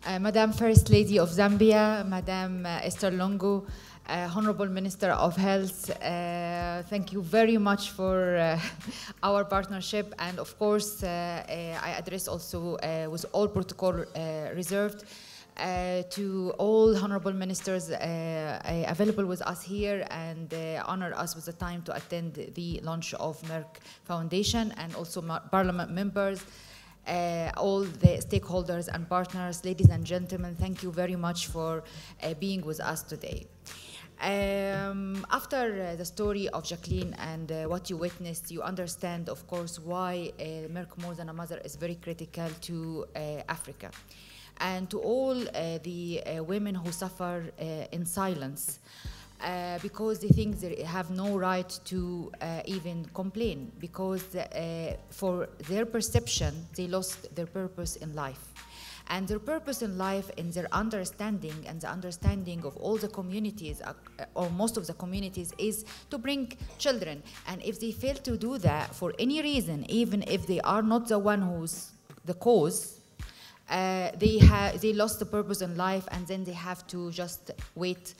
Madam First Lady of Zambia, Madam ESTHER LUNGU, Honorable Minister of Health, thank you very much for our partnership, and of course I address also with all protocol reserved to all honorable ministers available with us here and honor us with the time to attend the launch of Merck Foundation, and also Parliament members, all the stakeholders and partners. Ladies and gentlemen, thank you very much for being with us today. After the story of Jacqueline and what you witnessed, you understand, of course, why Merck More Than a Mother is very critical to Africa. And to all the women who suffer in silence, because they think they have no right to even complain, because for their perception, they lost their purpose in life. And their purpose in life, in their understanding and the understanding of all the communities, or most of the communities, is to bring children. And if they fail to do that for any reason, even if they are not the one who's the cause, they lost the purpose in life, and then they have to just wait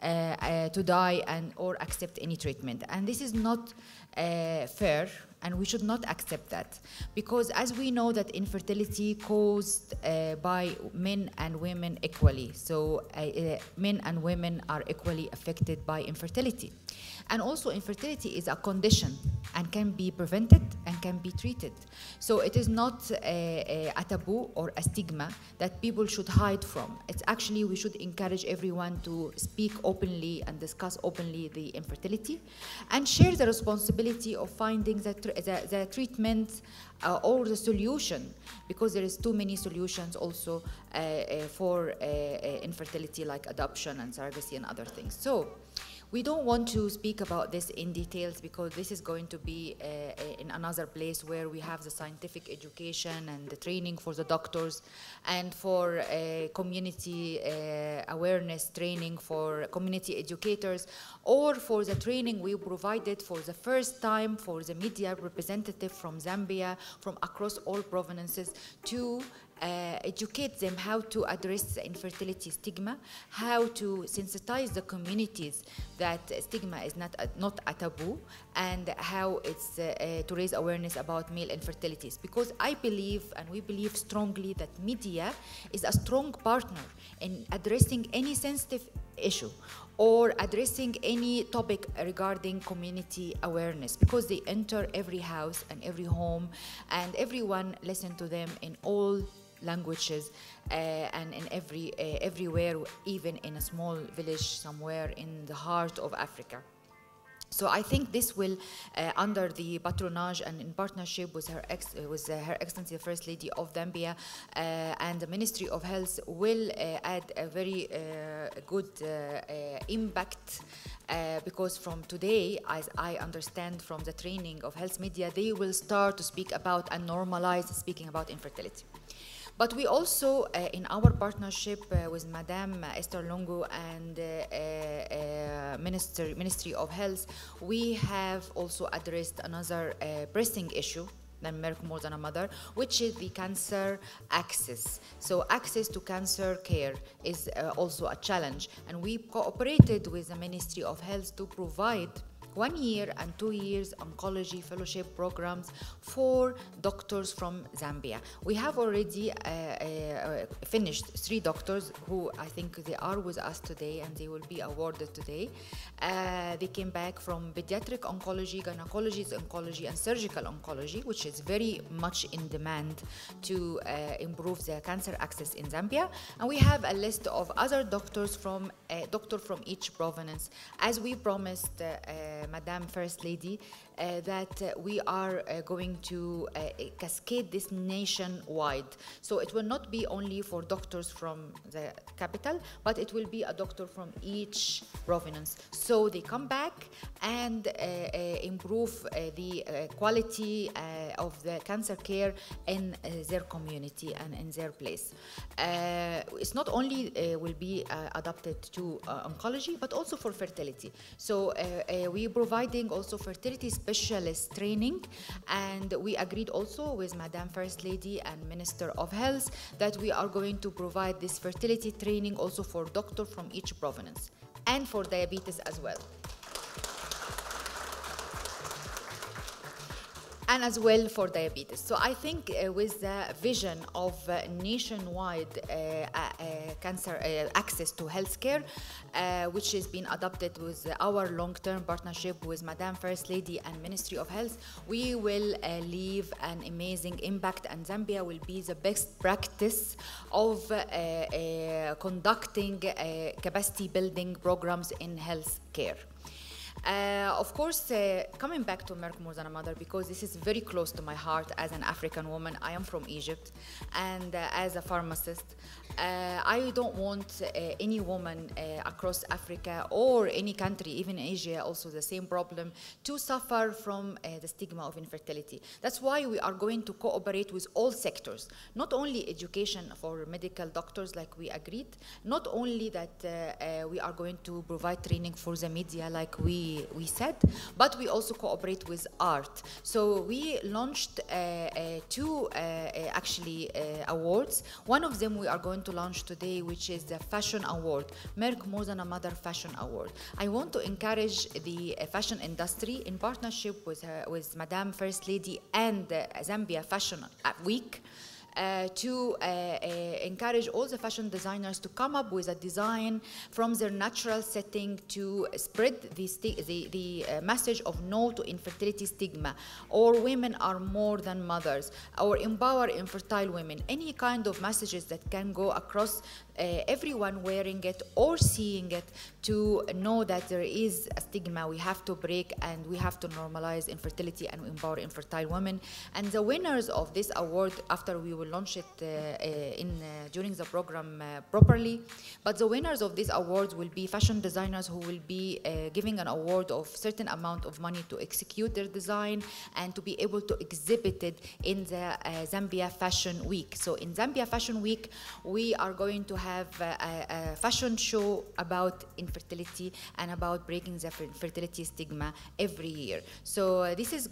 to die or accept any treatment. And this is not fair, and we should not accept that, because as we know that infertility caused by men and women equally, so men and women are equally affected by infertility. And also infertility is a condition and can be prevented and can be treated. So it is not a taboo or a stigma that people should hide from. It's actually, we should encourage everyone to speak openly and discuss openly the infertility and share the responsibility of finding the treatment or the solution, because there is too many solutions also for infertility, like adoption and surrogacy and other things. So we don't want to speak about this in details, because this is going to be in another place where we have the scientific education and the training for the doctors, and for community awareness training for community educators, or for the training we provided for the first time for the media representative from Zambia, from across all provinces, to educate them how to address the infertility stigma, how to sensitize the communities that stigma is not a taboo, and how it's to raise awareness about male infertilities. Because I believe, and we believe strongly, that media is a strong partner in addressing any sensitive issue or addressing any topic regarding community awareness, because they enter every house and every home, and everyone listen to them in all languages and in everywhere, even in a small village somewhere in the heart of Africa. So I think this will, under the patronage and in partnership with Her Excellency, the First Lady of Zambia, and the Ministry of Health, will add a very good impact, because from today, as I understand from the training of health media, they will start to speak about and normalize speaking about infertility. But we also, in our partnership with Madam ESTHER LUNGU and Ministry of Health, we have also addressed another pressing issue than Merck More Than a Mother, which is the cancer access. So access to cancer care is also a challenge, and we cooperated with the Ministry of Health to provide 1 year and 2 years oncology fellowship programs for doctors from Zambia. We have already finished 3 doctors who I think they are with us today, and they will be awarded today. They came back from Pediatric Oncology, Gynecology, Oncology, and Surgical Oncology, which is very much in demand to improve the cancer access in Zambia. And we have a list of other doctors from doctor from each province, as we promised Madam First Lady, that we are going to cascade this nationwide. So it will not be only for doctors from the capital, but it will be a doctor from each province. So they come back and improve the quality of the cancer care in their community and in their place. It's not only will be adapted to oncology, but also for fertility. So we providing also fertility specialists Specialist training, and we agreed also with Madam First Lady and Minister of Health that we are going to provide this fertility training also for doctors from each province and for diabetes as well. And as well for diabetes. So I think with the vision of nationwide cancer access to healthcare, which has been adopted with our long-term partnership with Madam First Lady and Ministry of Health, we will leave an amazing impact, and Zambia will be the best practice of conducting capacity building programs in healthcare. Of course, coming back to Merck More Than a Mother, because this is very close to my heart as an African woman. I am from Egypt, and as a pharmacist, I don't want any woman across Africa or any country, even Asia, also the same problem, to suffer from the stigma of infertility. That's why we are going to cooperate with all sectors, not only education for medical doctors like we agreed, not only that we are going to provide training for the media like we said, but we also cooperate with art. So we launched two actually awards. One of them we are going to launch today, which is the Fashion Award, Merck More Than a Mother Fashion Award. I want to encourage the fashion industry in partnership with Madam First Lady and Zambia Fashion Week, to encourage all the fashion designers to come up with a design from their natural setting to spread the message of no to infertility stigma, or women are more than mothers, or empower infertile women. Any kind of messages that can go across everyone wearing it or seeing it, to know that there is a stigma we have to break, and we have to normalize infertility and empower infertile women. And the winners of this award, after we will launch it during the program properly, but the winners of these awards will be fashion designers who will be giving an award of certain amount of money to execute their design and to be able to exhibit it in the Zambia Fashion Week. So in Zambia Fashion Week, we are going to have a fashion show about infertility and about breaking the fertility stigma every year. So this is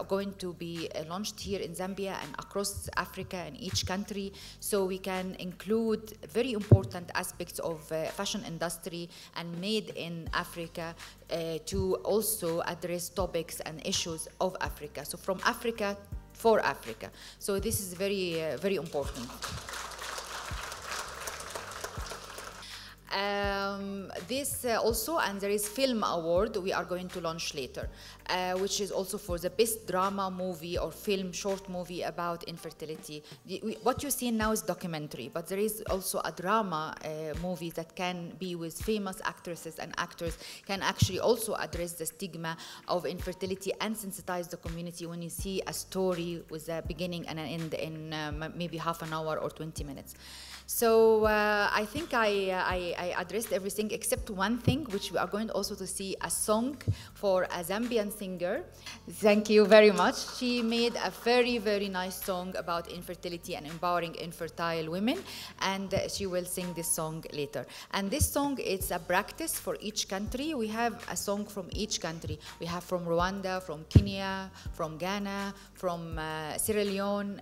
going to be launched here in Zambia and across Africa and each country, so we can include very important aspects of fashion industry and made in Africa to also address topics and issues of Africa. So from Africa for Africa. So this is very, very important. This also, and there is Film Award we are going to launch later, which is also for the best drama movie or film, short movie about infertility. What you see now is documentary, but there is also a drama movie that can be with famous actresses and actors, can actually also address the stigma of infertility and sensitize the community when you see a story with a beginning and an end in maybe half an hour or 20 minutes. So I think I addressed everything except one thing, which we are going also to see a song for a Zambian singer. Thank you very much. She made a very, very nice song about infertility and empowering infertile women, and she will sing this song later. And this song, it's a practice for each country. We have a song from each country. We have from Rwanda, from Kenya, from Ghana, from Sierra Leone,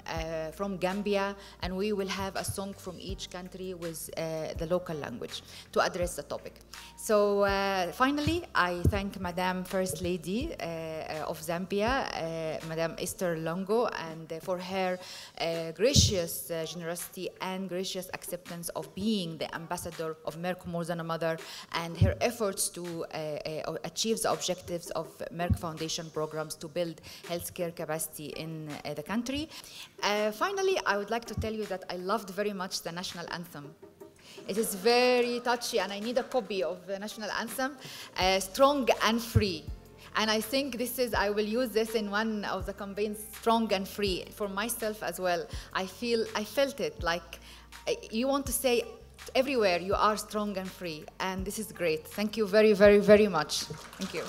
from Gambia, and we will have a song from each country with the local language to address the topic. So finally, I thank Madam First Lady of Zambia, Madam ESTHER LUNGU, and for her gracious generosity and gracious acceptance of being the ambassador of Merck More Than a Mother, and her efforts to achieve the objectives of Merck Foundation programs to build healthcare capacity in the country. Finally, I would like to tell you that I loved very much the national anthem. It is very touchy, and I need a copy of the national anthem, Strong and Free. And I think this is, I will use this in one of the campaigns, Strong and Free, for myself as well. I felt it, like you want to say everywhere you are strong and free, and this is great. Thank you very, very, very much. Thank you.